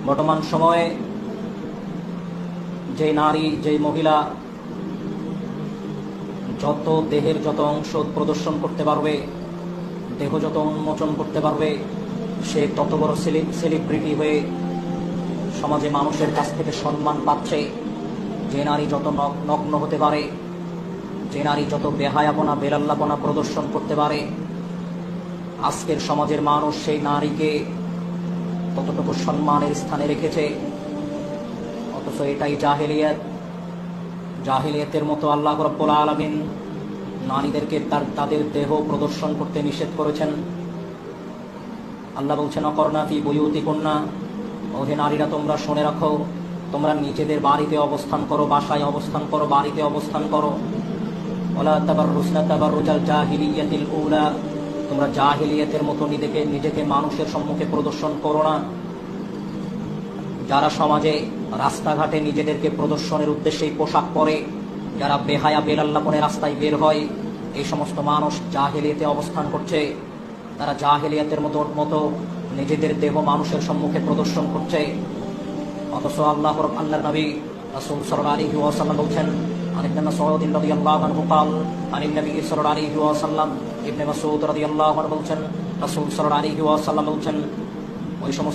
বর্তমান সময়ে যে নারী যে মহিলা যত দেহের যত অংশ প্রদর্শন করতে পারবে, দেহ যত উন্মোচন করতে পারবে, সে তত বড় সেলিব্রিটি হয়ে সমাজে মানুষের কাছ থেকে সম্মান পাচ্ছে। যে নারী যত নগ্ন হতে পারে, যে নারী যত বেহায়াপনা বেলাল্লাপনা প্রদর্শন করতে পারে, আজকের সমাজের মানুষ সেই নারীকে ততটুকু সম্মানের স্থানে রেখেছে। অথচ এটাই জাহেলিয়াতের মতো আল্লাহ রাব্বুল আলামিন নারীদেরকে তাদের দেহ প্রদর্শন করতে নিষেধ করেছেন। আল্লাহ বলছেন, অকর্ণা ফি বুয়ুতিকুন্না, ওহে নারীরা তোমরা শুনে রাখো, তোমরা নিজেদের বাড়িতে অবস্থান করো, বাসায় অবস্থান করো, বাড়িতে অবস্থান করো। ওয়ালা তাবাররুজনা তাবাররুজাল জাহিলিয়াতিল উলা, তোমরা জাহিলিয়াতের মতো নিজেকে মানুষের সম্মুখে প্রদর্শন করো না। যারা সমাজে রাস্তাঘাটে নিজেদেরকে প্রদর্শনের উদ্দেশ্যেই পোশাক পরে, যারা বেহায়া বেলাল্লাপনে রাস্তায় বের হয়, এই সমস্ত মানুষ জাহেলিয়াতে অবস্থান করছে। তারা জাহেলিয়াতের মতো নিজেদের দেহ মানুষের সম্মুখে প্রদর্শন করছে। অথচ আল্লাহর নবী রাসূল সাল্লাল্লাহু আলাইহি ওয়াসাল্লাম বলছেন, ইবনে মাসউদ রাদিয়াল্লাহু আনহু قال عن النبي صلى الله عليه وسلم, ইবনে মাসউদ রাদিয়াল্লাহু আনহু বলছেন রাসূল সাল্লাল্লাহু আলাইহি ওয়াসাল্লাম বলছেন, ওই সমস্ত